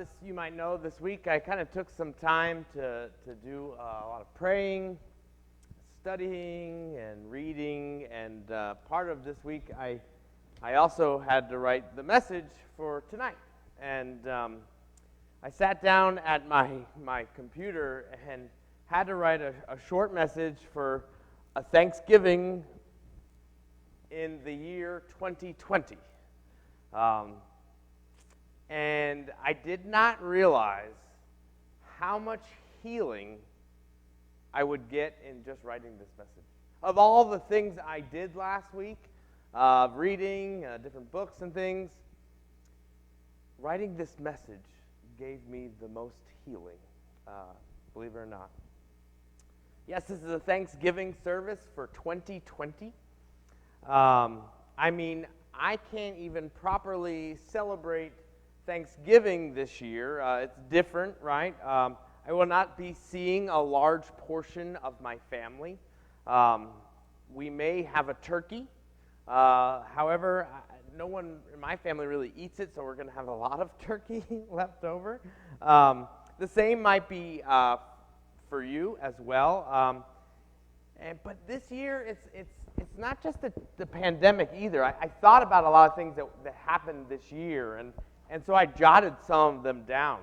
this you might know, this week I kind of took some time to do a lot of praying, studying, and reading. And part of this week, I also had to write the message for tonight. And I sat down at my computer and had to write a short message for a Thanksgiving in the year 2020. And I did not realize how much healing I would get in just writing this message. Of all the things I did last week, reading different books and things, writing this message gave me the most healing, believe it or not. Yes, this is a Thanksgiving service for 2020. I can't even properly celebrate Thanksgiving this year. It's different, right? I will not be seeing a large portion of my family. We may have a turkey. However, no one in my family really eats it, so we're going to have a lot of turkey left over. The same might be for you as well. But this year, it's not just the pandemic either. I thought about a lot of things that happened this year, and so I jotted some of them down.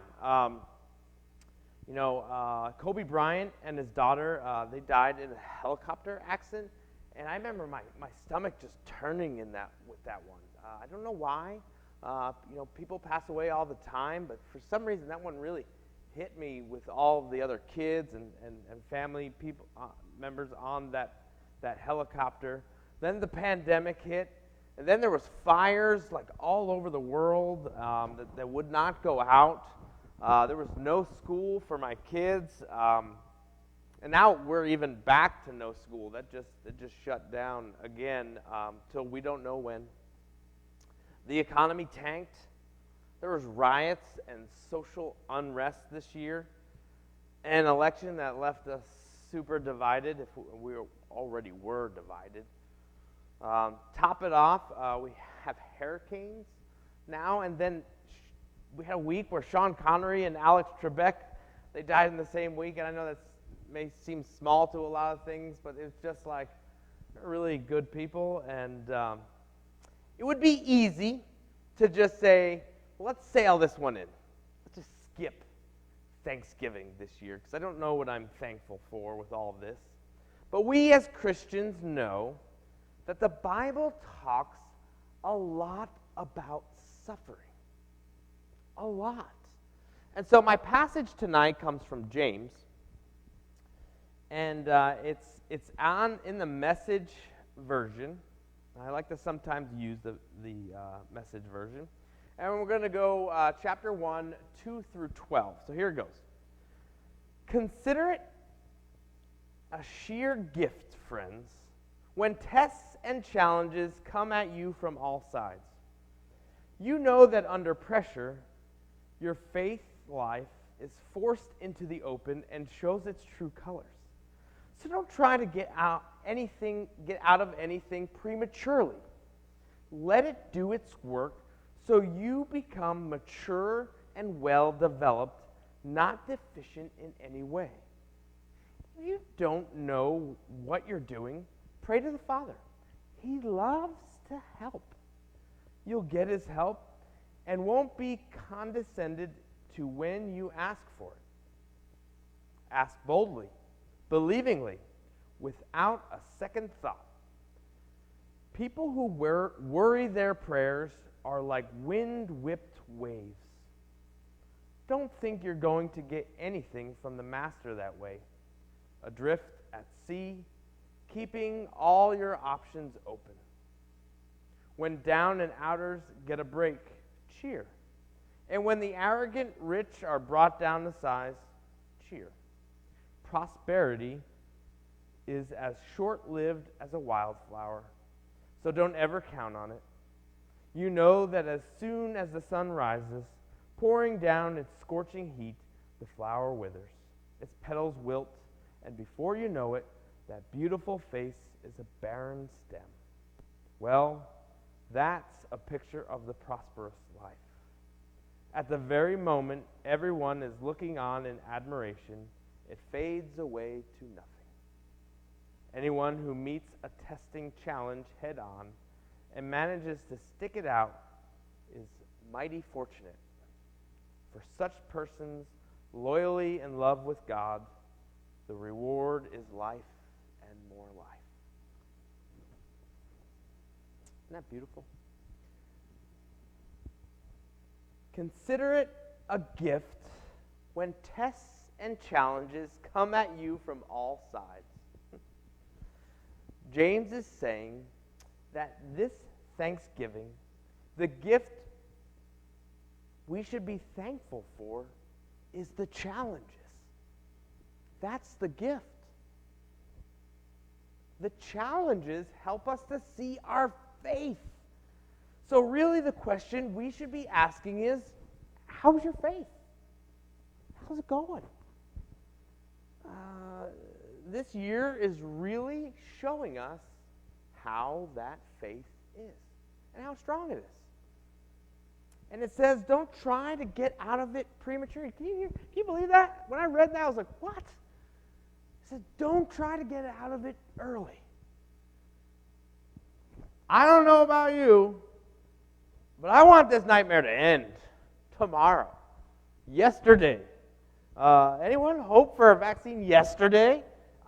Kobe Bryant and his daughter, they died in a helicopter accident, and I remember my stomach just turning with that one. I don't know why. People pass away all the time, but for some reason that one really hit me with all the other kids and family people members on that helicopter. Then the pandemic hit, and then there was fires like all over the world that would not go out. There was no school for my kids, and now we're even back to no school. It just shut down again till we don't know when. The economy tanked. There was riots and social unrest this year. An election that left us super divided, if we already were divided. Top it off, we have hurricanes now, and then we had a week where Sean Connery and Alex Trebek, they died in the same week, and I know that may seem small to a lot of things, but it's just like they're really good people, and it would be easy to just say, well, let's sail this one in. Let's just skip Thanksgiving this year, because I don't know what I'm thankful for with all of this. But we as Christians know that the Bible talks a lot about suffering. A lot. And so my passage tonight comes from James, and it's in the Message version. I like to sometimes use the Message version. And we're going to go chapter 1, 2 through 12. So here it goes. Consider it a sheer gift, friends, when tests and challenges come at you from all sides. You know that under pressure, your faith life is forced into the open and shows its true colors. So don't try to get out of anything prematurely. Let it do its work so you become mature and well-developed, not deficient in any way. If you don't know what you're doing, pray to the Father. He loves to help. You'll get his help and won't be condescended to when you ask for it. Ask boldly, believingly, without a second thought. People who worry their prayers are like wind-whipped waves. Don't think you're going to get anything from the Master that way. Adrift at sea, keeping all your options open. When down and outers get a break, cheer. And when the arrogant rich are brought down to size, cheer. Prosperity is as short-lived as a wildflower, so don't ever count on it. You know that as soon as the sun rises, pouring down its scorching heat, the flower withers, its petals wilt, and before you know it, that beautiful face is a barren stem. Well, that's a picture of the prosperous life. At the very moment everyone is looking on in admiration, it fades away to nothing. Anyone who meets a testing challenge head on and manages to stick it out is mighty fortunate. For such persons loyally in love with God, the reward is life and more life. Isn't that beautiful? Consider it a gift when tests and challenges come at you from all sides. James is saying that this Thanksgiving, the gift we should be thankful for is the challenges. That's the gift. The challenges help us to see our faith. So really the question we should be asking is, how's your faith? How's it going? This year is really showing us how that faith is and how strong it is. And it says, don't try to get out of it prematurely. Can you believe that? When I read that, I was like, what? It says, don't try to get out of it early. I don't know about you, but I want this nightmare to end tomorrow, yesterday. Anyone hope for a vaccine yesterday?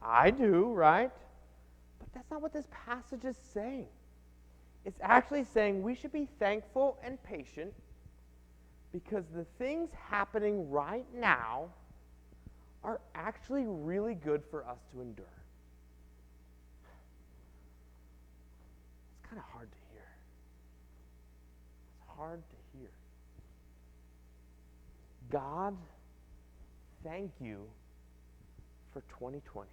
I do, right? But that's not what this passage is saying. It's actually saying we should be thankful and patient because the things happening right now are actually really good for us to endure. It's kind of hard to hear. It's hard to hear. God, thank you for 2020.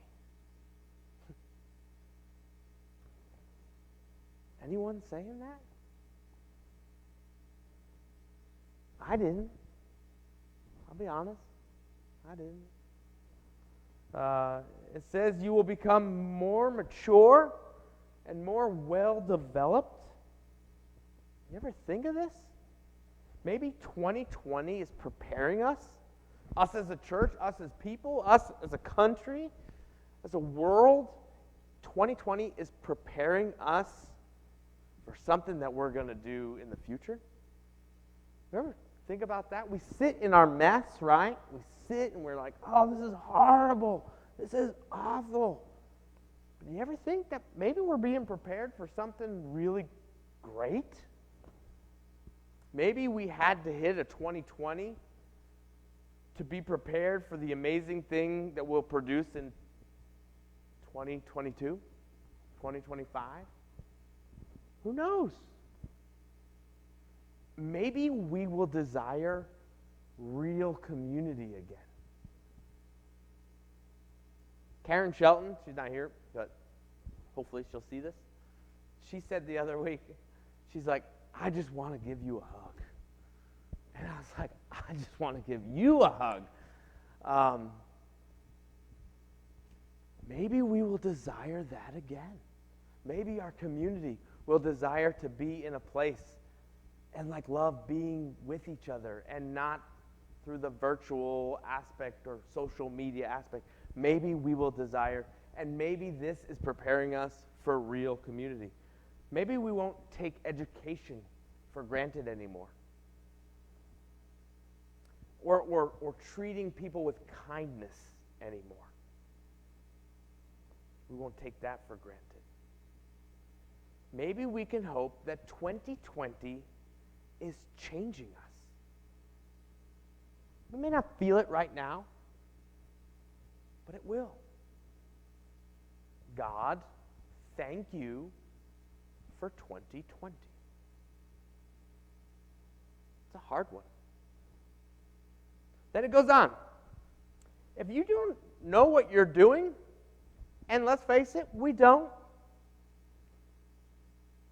Anyone saying that? I didn't. I'll be honest. I didn't. It says you will become more mature and more well-developed. You ever think of this? Maybe 2020 is preparing us as a church, us as people, us as a country, as a world. 2020 is preparing us for something that we're going to do in the future. Remember, think about that. We sit in our mess, right? We sit and we're like, oh, this is horrible. This is awful. But do you ever think that maybe we're being prepared for something really great? Maybe we had to hit a 2020 to be prepared for the amazing thing that we'll produce in 2022, 2025. Who knows? Maybe we will desire real community again. Karen Shelton, she's not here, but hopefully she'll see this. She said the other week, she's like, I just want to give you a hug. And I was like, I just want to give you a hug. Maybe we will desire that again. Maybe our community will desire to be in a place and love being with each other and not through the virtual aspect or social media aspect. Maybe we will desire, and maybe this is preparing us for real community. Maybe we won't take education for granted anymore. Or treating people with kindness anymore. We won't take that for granted. Maybe we can hope that 2020 is changing us. We may not feel it right now, but it will. God, thank you for 2020. It's a hard one. Then it goes on. If you don't know what you're doing, and let's face it, we don't.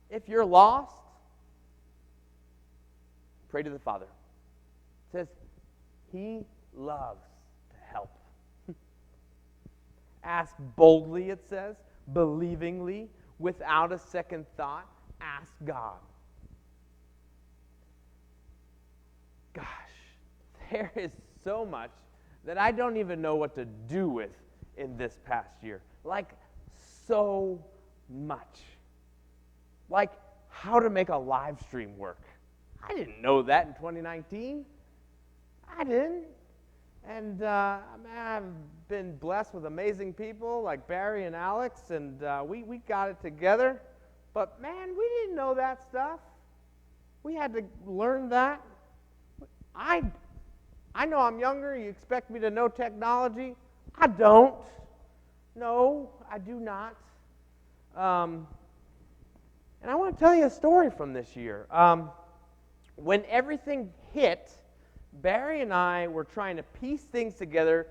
If you're lost, pray to the Father. It says, He loves to help. Ask boldly, it says, believingly, without a second thought. Ask God. Gosh, there is so much that I don't even know what to do with in this past year. Like, so much. Like, how to make a live stream work. I didn't know that in 2019. I didn't. And I've been blessed with amazing people like Barry and Alex, and we got it together. But, man, we didn't know that stuff. We had to learn that. I know I'm younger. You expect me to know technology? I don't. No, I do not. And I want to tell you a story from this year. When everything hit, Barry and I were trying to piece things together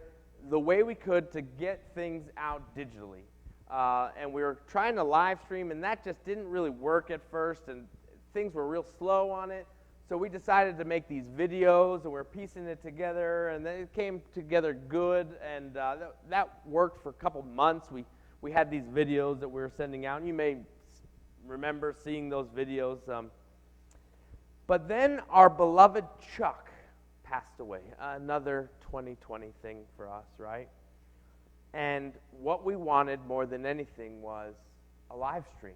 the way we could to get things out digitally. And we were trying to live stream, and that just didn't really work at first, and things were real slow on it. So we decided to make these videos, and we're piecing it together, and then it came together good, and that worked for a couple months. We had these videos that we were sending out, and you may remember seeing those videos. But then our beloved Chuck passed away, another 2020 thing for us, right? And what we wanted more than anything was a live stream,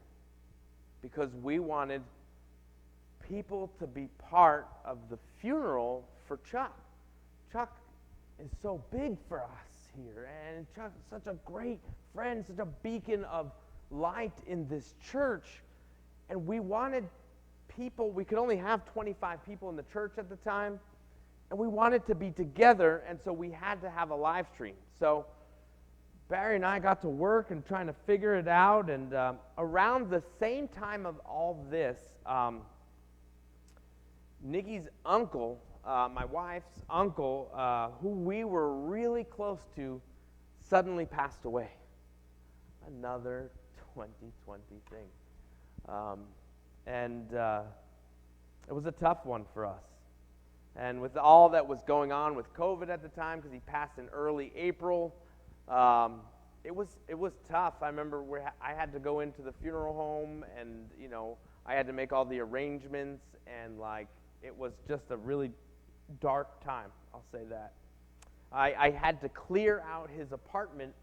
because we wanted people to be part of the funeral for Chuck. Chuck is so big for us here, and Chuck's such a great friend, such a beacon of light in this church, and we wanted people. We could only have 25 people in the church at the time, and we wanted to be together, and so we had to have a live stream. So Barry and I got to work and trying to figure it out, and around the same time of all this, Nikki's uncle, my wife's uncle, who we were really close to, suddenly passed away. Another 2020 thing. And it was a tough one for us. And with all that was going on with COVID at the time, because he passed in early April, it was tough. I remember I had to go into the funeral home, and I had to make all the arrangements, and it was just a really dark time, I'll say that. I had to clear out his apartment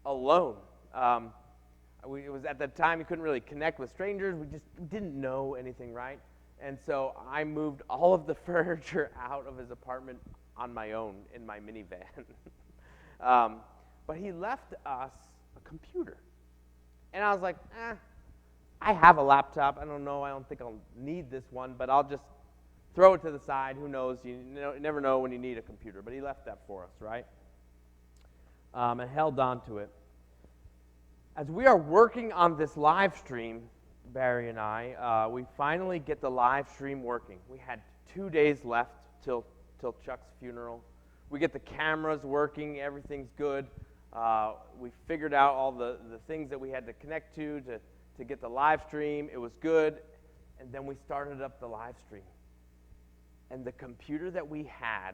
alone. It was at that time, he couldn't really connect with strangers. We just didn't know anything, right? And so I moved all of the furniture out of his apartment on my own in my minivan. But he left us a computer. And I was like, I have a laptop. I don't know. I don't think I'll need this one, but I'll just throw it to the side. Who knows? You never know when you need a computer. But he left that for us, right? And held on to it. As we are working on this live stream, Barry and I, we finally get the live stream working. We had 2 days left till Chuck's funeral. We get the cameras working. Everything's good. We figured out all the things that we had to connect to get the live stream. It was good. And then we started up the live stream. And the computer that we had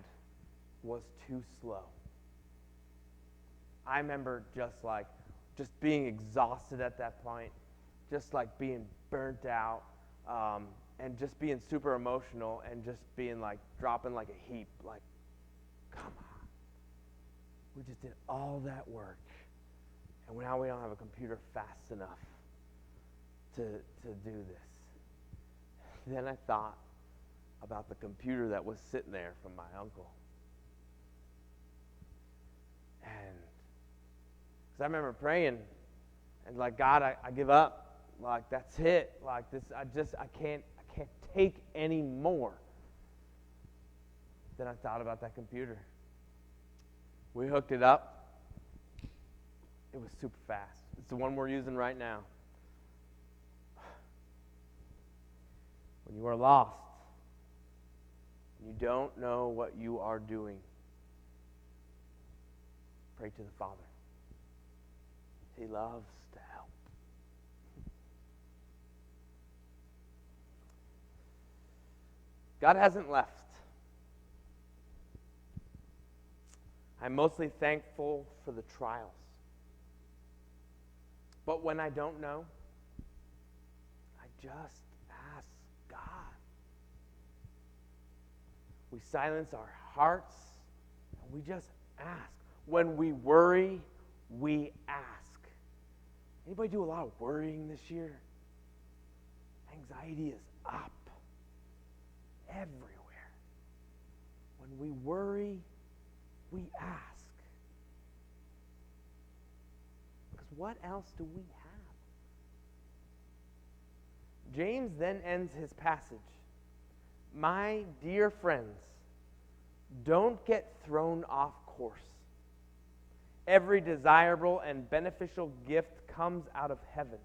was too slow. I remember just being exhausted at that point, just being burnt out, and just being super emotional, and just being dropping like a heap, come on. We just did all that work, and now we don't have a computer fast enough to do this. Then I thought about the computer that was sitting there from my uncle. And because I remember praying and God, I give up. That's it. This, I can't take any more. Then I thought about that computer. We hooked it up. It was super fast. It's the one we're using right now. When you are lost, you don't know what you are doing, pray to the Father. He loves to help. God hasn't left. I'm mostly thankful for the trials. But when I don't know, I just ask God. We silence our hearts, and we just ask. When we worry, we ask. Anybody do a lot of worrying this year? Anxiety is up everywhere. When we worry, we ask. Because what else do we have? James then ends his passage. My dear friends, don't get thrown off course. Every desirable and beneficial gift comes out of heaven.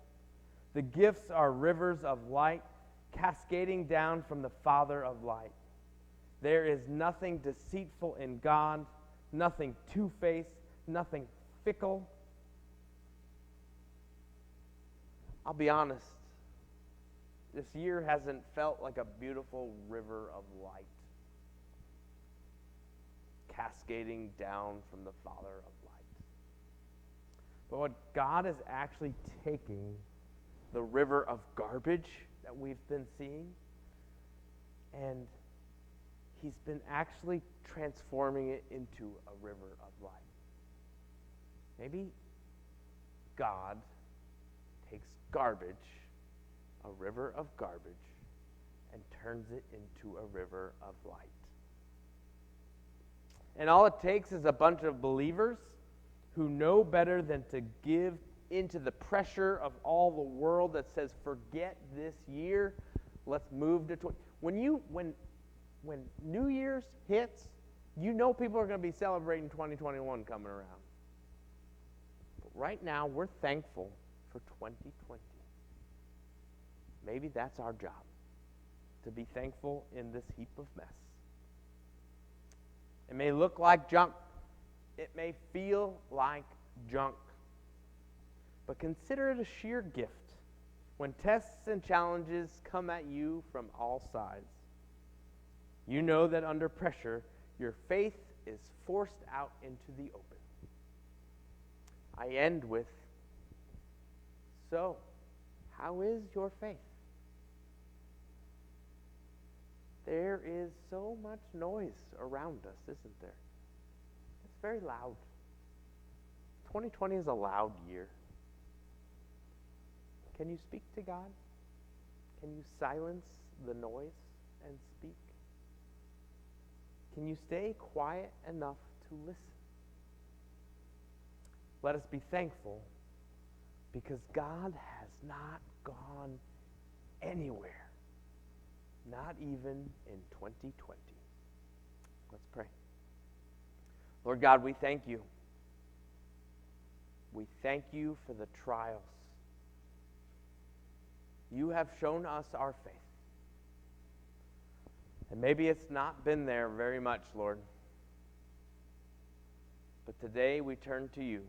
The gifts are rivers of light cascading down from the Father of light. There is nothing deceitful in God, nothing two-faced, nothing fickle. I'll be honest, this year hasn't felt like a beautiful river of light cascading down from the Father of light. But what God is actually taking the river of garbage that we've been seeing, and He's been actually transforming it into a river of light. Maybe God takes garbage, a river of garbage, and turns it into a river of light. And all it takes is a bunch of believers who know better than to give into the pressure of all the world that says, forget this year, let's move to 20. When New Year's hits, you know people are going to be celebrating 2021 coming around. But right now, we're thankful for 2020. Maybe that's our job, to be thankful in this heap of mess. It may look like junk. It may feel like junk. But consider it a sheer gift when tests and challenges come at you from all sides. You know that under pressure, your faith is forced out into the open. I end with, so, how is your faith? There is so much noise around us, isn't there? It's very loud. 2020 is a loud year. Can you speak to God? Can you silence the noise and speak? Can you stay quiet enough to listen? Let us be thankful because God has not gone anywhere, not even in 2020. Let's pray. Lord God, we thank you. We thank you for the trials. You have shown us our faith. And maybe it's not been there very much, Lord. But today we turn to you.